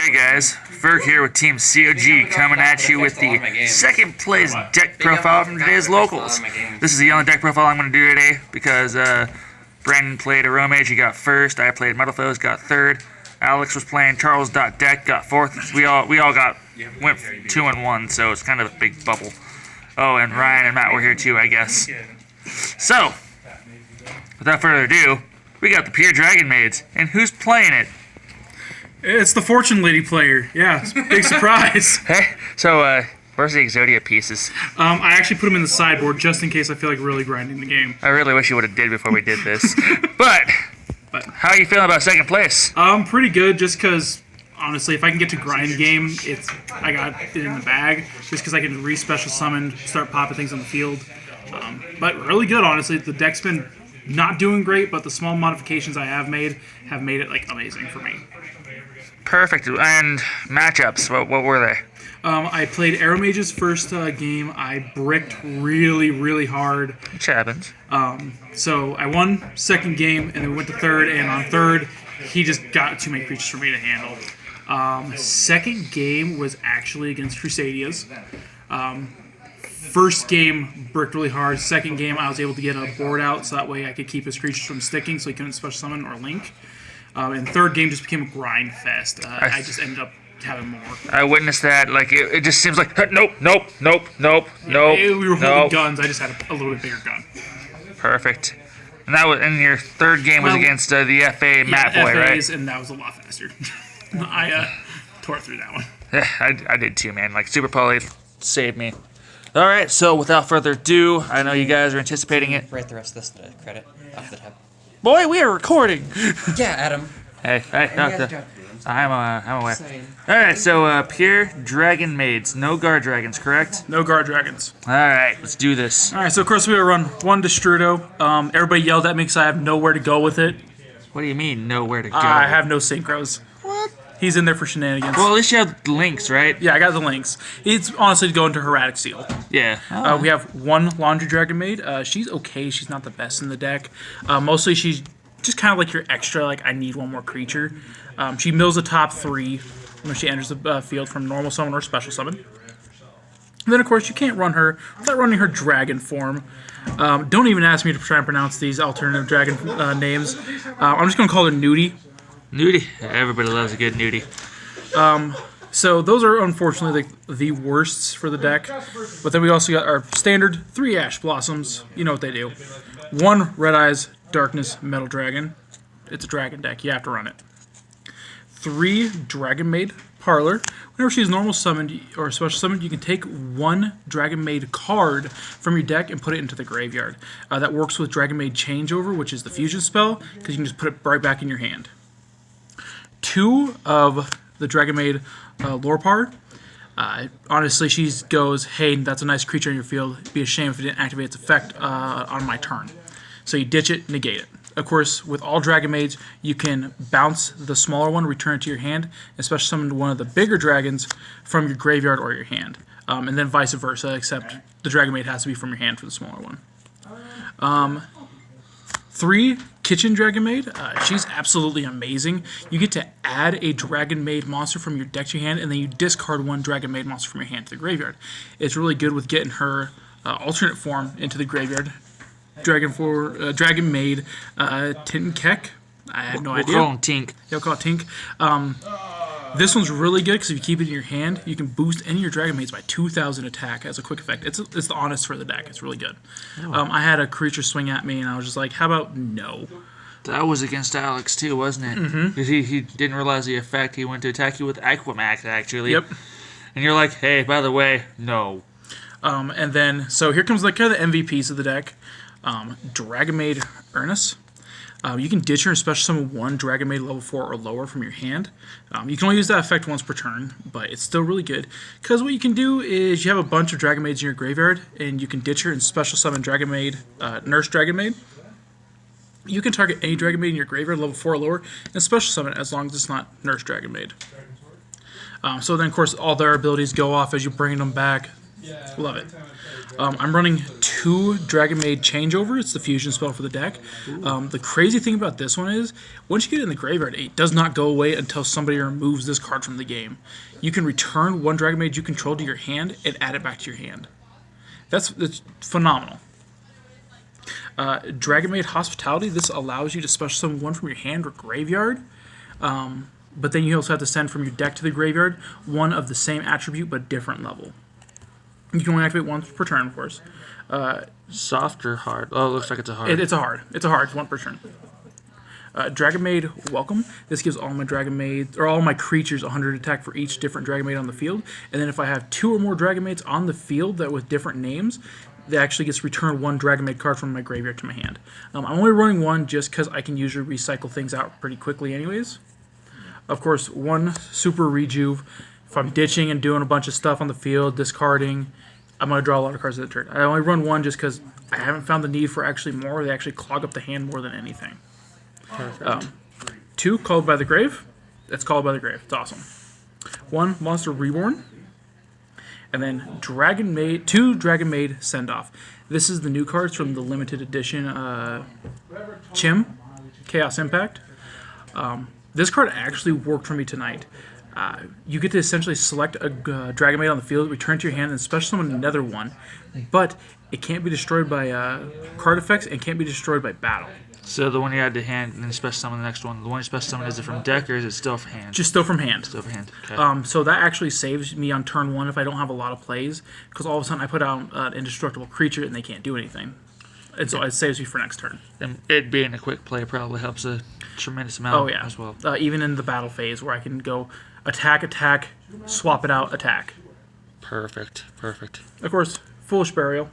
Hey guys, Ferg here with Team COG coming at you with the second place deck profile from today's locals. This is the only deck profile I'm going to do today because Brandon played a Romage, he got first. I played Metal Foes, got third. Alex was playing Charles.deck, got fourth. We all went 2 and 1, so it's kind of a big bubble. Oh, and Ryan and Matt were here too, I guess. So, without further ado, we got the Pure Dragonmaids, and who's playing it? It's the Fortune Lady player. Yeah, it's a big surprise. Hey, so where's the Exodia pieces? I actually put them in the sideboard just in case I feel like really grinding the game. I really wish you would have did before we did this. but how are you feeling about second place? Pretty good, just because honestly, if I can get to grind game, I got it in the bag. Just because I can re-special summon, start popping things on the field. But really good, honestly. The deck's been not doing great, but the small modifications I have made it like amazing for me. Perfect. And matchups, what were they? I played Aeromage's first game. I bricked really, really hard. Which happens. So I won second game, and then we went to third, and on third, he just got too many creatures for me to handle. Second game was actually against Crusadias. First game, bricked really hard. Second game, I was able to get a board out, so that way I could keep his creatures from sticking, so he couldn't special summon or link. And third game just became a grind fest. I just ended up having more. I witnessed that. Like it just seems like nope. We were holding guns. I just had a little bit bigger gun. Perfect. And your third game was against the FA Matt Boy, FAs, right? And that was a lot faster. I tore through that one. Yeah, I did too, man. Like Super Poly saved me. All right, so without further ado, I know you guys are anticipating it. Write the rest of this credit off the top. Boy, we are recording. Yeah, Adam. Hey, I'm aware. All right, so Pure Dragonmaids, no guard dragons, correct? No guard dragons. All right, let's do this. All right, so of course we will run one Destrudo. Everybody yelled at me because I have nowhere to go with it. What do you mean, nowhere to go? I have no synchros. What? He's in there for shenanigans. Well, at least you have links, right? Yeah, I got the links. It's honestly going to Heretic Seal. Yeah. We have one Laundry Dragonmaid. She's okay. She's not the best in the deck. Mostly she's just kind of like your extra, like, I need one more creature. She mills the top 3 when she enters the field from normal summon or special summon. And then, of course, you can't run her without running her dragon form. Don't even ask me to try and pronounce these alternative dragon names. I'm just going to call her Nudie. Nudie. Everybody loves a good nudie. So those are unfortunately the worsts for the deck. But then we also got our standard 3 Ash Blossoms. You know what they do. 1 Red Eyes Darkness Metal Dragon. It's a dragon deck. You have to run it. 3 Dragonmaid Parlor. Whenever she's normal summoned or special summoned, you can take 1 Dragonmaid card from your deck and put it into the graveyard. That works with Dragonmaid Changeover, which is the fusion spell, because you can just put it right back in your hand. 2 of the Dragonmaid Lorepard. Honestly, she goes, hey, that's a nice creature in your field. It'd be a shame if it didn't activate its effect on my turn. So you ditch it, negate it. Of course, with all Dragonmaids, you can bounce the smaller one, return it to your hand, and special summon one of the bigger dragons from your graveyard or your hand. And then vice versa, except the Dragonmaid has to be from your hand for the smaller one. 3 Kitchen Dragonmaid. She's absolutely amazing. You get to add a Dragonmaid monster from your deck to your hand, and then you discard 1 Dragonmaid monster from your hand to the graveyard. It's really good with getting her alternate form into the graveyard. Dragonmaid Tinkek. I had no idea. We'll call him Tink. Yeah, we'll call it Tink. This one's really good because if you keep it in your hand, you can boost any of your Dragonmaids by 2,000 attack as a quick effect. It's the honest for the deck. It's really good. I had a creature swing at me, and I was just like, how about no? That was against Alex, too, wasn't it? Because he didn't realize the effect. He went to attack you with Aquamax, actually. Yep. And you're like, hey, by the way, no. And then, so here comes kind of the MVPs of the deck. Dragonmaid Ernest. You can ditch her and special summon 1 Dragonmaid level 4 or lower from your hand. You can only use that effect once per turn, but it's still really good. Because what you can do is you have a bunch of Dragonmaids in your graveyard, and you can ditch her and special summon Dragonmaid, Nurse Dragonmaid. You can target any Dragonmaid in your graveyard level 4 or lower, and special summon it as long as it's not Nurse Dragonmaid. So then, of course, all their abilities go off as you bring them back. Love it. I'm running 2 Dragonmaid Changeover. It's the fusion spell for the deck. The crazy thing about this one is, once you get it in the graveyard, it does not go away until somebody removes this card from the game. You can return 1 Dragonmaid you control to your hand and add it back to your hand. That's phenomenal. Dragonmaid Hospitality. This allows you to special summon 1 from your hand or graveyard. But then you also have to send from your deck to the graveyard 1 of the same attribute but different level. You can only activate once per turn, of course. Soft or hard? Oh, it looks like it's a hard. It's a hard. It's a hard. It's 1 per turn. Dragonmaid Welcome. This gives all my Dragonmaids, or all my creatures 100 attack for each different Dragonmaid on the field. And then if I have 2 or more Dragonmaids on the field that with different names, that actually gets returned 1 Dragonmaid card from my graveyard to my hand. I'm only running 1 just because I can usually recycle things out pretty quickly anyways. Of course, 1 Super Rejuve. If I'm ditching and doing a bunch of stuff on the field, discarding, I'm going to draw a lot of cards at the turn. I only run 1 just because I haven't found the need for actually more. They actually clog up the hand more than anything. 2, Called by the Grave. That's Called by the Grave. It's awesome. 1, Monster Reborn. And then 2 Dragonmaid Send Off. This is the new cards from the limited edition Chim, Chaos Impact. This card actually worked for me tonight. You get to essentially select a Dragonmaid on the field, return it to your hand, and special summon another one. But it can't be destroyed by card effects and can't be destroyed by battle. So the one you add to hand and then special summon the next one. The one you special summon, is it from deck or is it still from hand? Just still from hand. Still from hand. Okay. So that actually saves me on turn 1 if I don't have a lot of plays, because all of a sudden I put out an indestructible creature and they can't do anything. And so it saves me for next turn. And it being a quick play probably helps a tremendous amount as well. Even in the battle phase where I can go attack, swap it out, attack. Perfect. Of course, Foolish Burial.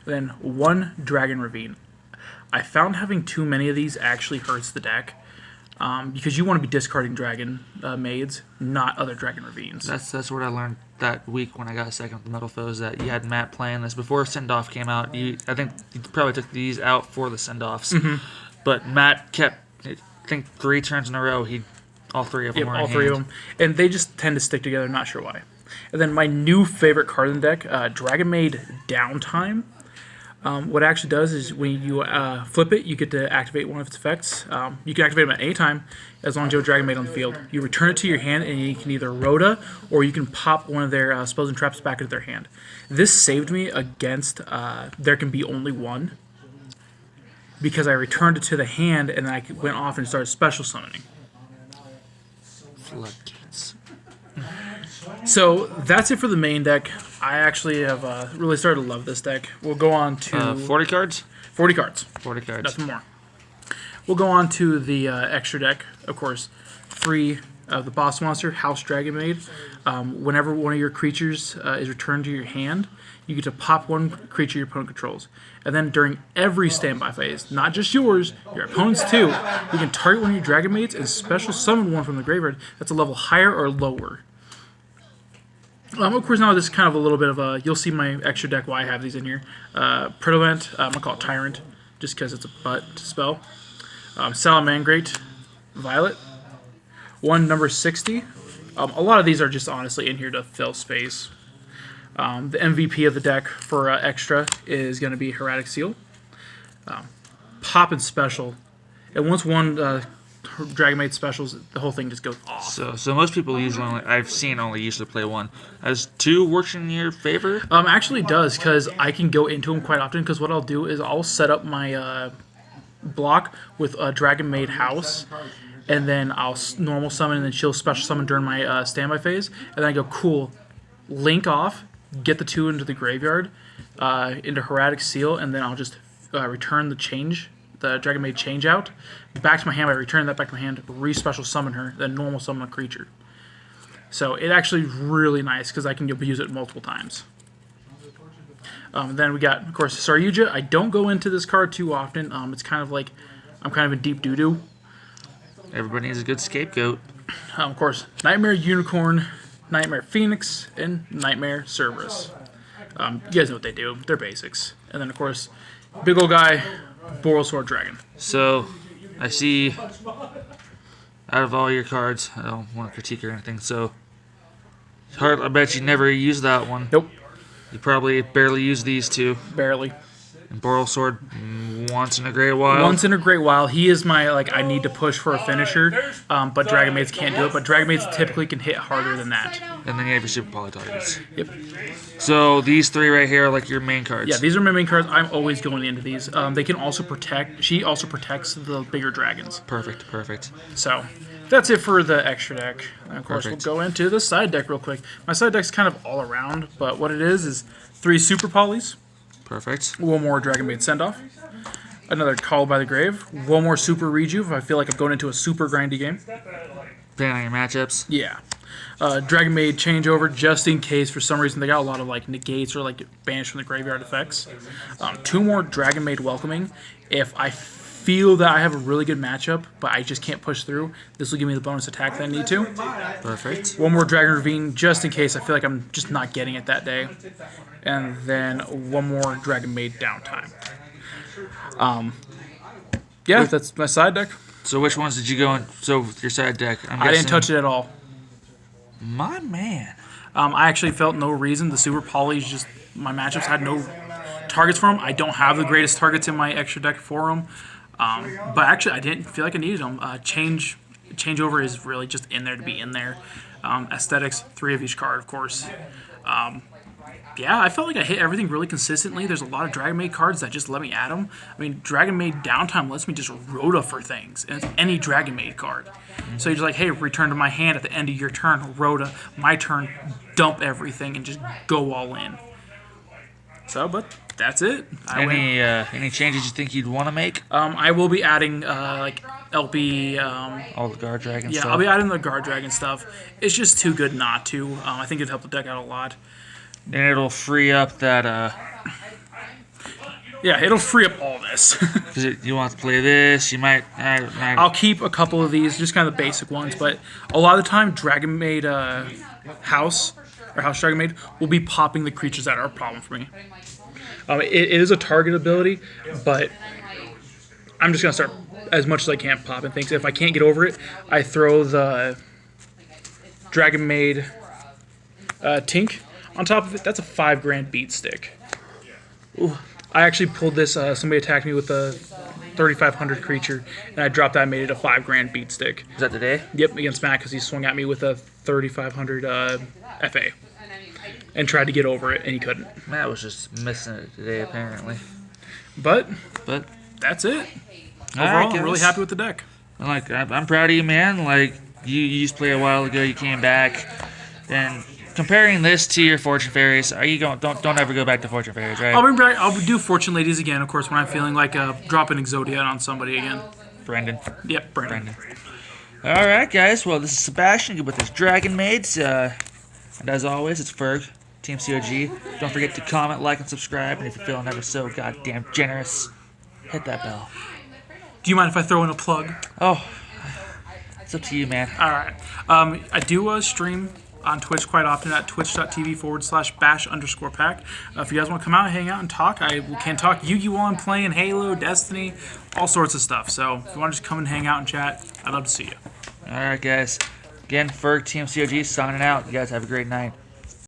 Then 1 Dragon Ravine. I found having too many of these actually hurts the deck, because you want to be discarding Dragon Maids, not other Dragon Ravines. That's what I learned that week when I got second with the Metal Foes, that you had Matt playing this before Send Off came out. I think you probably took these out for the Send Offs, but Matt kept, I think 3 turns in a row, all 3 of them were in all 3 of them, and they just tend to stick together. Not sure why. And then my new favorite card in the deck, Dragonmaid Downtime. What it actually does is when you flip it, you get to activate one of its effects. You can activate them at any time, as long as you have a Dragonmaid on the field. You return it to your hand, and you can either Rhoda, or you can pop one of their spells and traps back into their hand. This saved me against There Can Be Only One, because I returned it to the hand, and then I went off and started special summoning. Floodgates. So that's it for the main deck. I actually have really started to love this deck. We'll go on to 40 cards? 40 cards. 40 cards. Nothing more. We'll go on to the extra deck. Of course, 3 of the boss monster, House Dragonmaid. Whenever one of your creatures is returned to your hand, you get to pop 1 creature your opponent controls. And then during every standby phase, not just yours, your opponent's too, you can target one of your Dragonmaids and special summon 1 from the graveyard that's a level higher or lower. Of course, now this is kind of a little bit of a... You'll see my extra deck why I have these in here. Predolent, I'm going to call it Tyrant, just because it's a butt spell. Salamangrate, Violet. 1 number 60. A lot of these are just honestly in here to fill space. The MVP of the deck for extra is going to be Heretic Seal. Pop and special. And once one Dragonmaid specials, the whole thing just goes off. So most people usually I've seen only usually play 1. Has 2 worked in your favor? Actually does, because I can go into them quite often, because what I'll do is I'll set up my block with a Dragonmaid House, and then I'll normal summon, and then she'll special summon during my standby phase, and then I go, cool, link off, get the 2 into the graveyard, into Heretic Seal, and then I'll just return the Dragonmaid change out back to my hand. I return that back to my hand, re-special summon her, then normal summon a creature. So it actually is really nice because I can use it multiple times. Then we got, of course, Saryuja. I don't go into this card too often. It's kind of like I'm kind of in deep doo-doo. Everybody needs a good scapegoat. Of course, Nightmare Unicorn, Nightmare Phoenix, and Nightmare Cerberus. You guys know what they do. They're basics. And then, of course, big old guy, Boral Sword Dragon. So, I see, out of all your cards, I don't want to critique or anything, so I bet you never used that one. Nope, You probably barely used these two. barely. And Boral Sword once in a great while. Once in a great while. He is my, like, I need to push for a finisher, but Dragonmaids can't do it. But Dragonmaids typically can hit harder than that. And then you have your Super Poly targets. Yep. So these three right here are like your main cards. Yeah, these are my main cards. I'm always going into these. They can also protect. She also protects the bigger dragons. Perfect, perfect. So that's it for the extra deck. And of course, Perfect. we'll go into the side deck real quick. My side deck's kind of all around, but what it is 3 Super Polys, Perfect. 1 more Dragonmaid Send-Off, another Call by the Grave, 1 more Super Rejuve if I feel like I'm going into a super grindy game. Depending on your matchups. Yeah. Dragonmaid Changeover, just in case for some reason they got a lot of like negates or like banished from the graveyard effects. 2 more Dragonmaid Welcoming. If I feel that I have a really good matchup, but I just can't push through, this will give me the bonus attack that I need to. Perfect. 1 more Dragon Ravine, just in case I feel like I'm just not getting it that day. And then 1 more Dragonmaid Downtime. Yeah, that's my side deck. So which ones did you go in? So your side deck. I didn't touch it at all. My man. I actually felt no reason. The Super Polys, just my matchups had no targets for them. I don't have the greatest targets in my extra deck for them. But actually, I didn't feel like I needed them. Changeover is really just in there to be in there. Aesthetics, 3 of each card, of course. Yeah, I felt like I hit everything really consistently. There's a lot of Dragonmaid cards that just let me at them. I mean, Dragonmaid Downtime lets me just Rhoda for things. And it's any Dragonmaid card. So you're just like, hey, return to my hand at the end of your turn. Rhoda, my turn, dump everything and just go all in. So, but that's it. Any changes you think you'd want to make? I will be adding, like, LP... All the guard dragon yeah, stuff. I'll be adding the Guard Dragon stuff. It's just too good not to. I think it'd help the deck out a lot. And it'll free up that Yeah, it'll free up all this. because you want to play this. You might. I'll keep a couple of these, just kind of the basic ones, but a lot of the time, Dragonmaid House Dragonmaid will be popping the creatures that are a problem for me. It is a target ability, but I'm just gonna start as much as I can popping things. If I can't get over it, I throw the Dragonmaid Tink on top of it. That's a 5 grand beat stick. Ooh. I actually pulled this. Somebody attacked me with a 3,500 creature, and I dropped that and made it a 5 grand beat stick. Is that today? Yep, against Matt because he swung at me with a 3,500 FA and tried to get over it, and he couldn't. Matt was just missing it today, apparently. But that's it. All Overall, right, I'm really happy with the deck. I'm proud of you, man. Like you used to play a while ago. You came back, and comparing this to your Fortune Fairies, are you going? Don't ever go back to Fortune Fairies, right? I'll do Fortune Ladies again, of course, when I'm feeling like dropping Exodia on somebody again. Brendan. Yep, Brandon. All right, guys. Well, this is Sebastian with his Dragonmaids. And as always, it's Ferg, Team COG. Don't forget to comment, like, and subscribe. And if you're feeling ever so goddamn generous, hit that bell. Do you mind if I throw in a plug? Oh, it's up to you, man. All right. I do stream on Twitch quite often at twitch.tv/bash_pack. If you guys want to come out and hang out and talk, I can talk Yu-Gi-Oh! I'm playing Halo, Destiny, all sorts of stuff. So if you want to just come and hang out and chat, I'd love to see you. All right, guys. Again, Ferg, Team COG, signing out. You guys have a great night.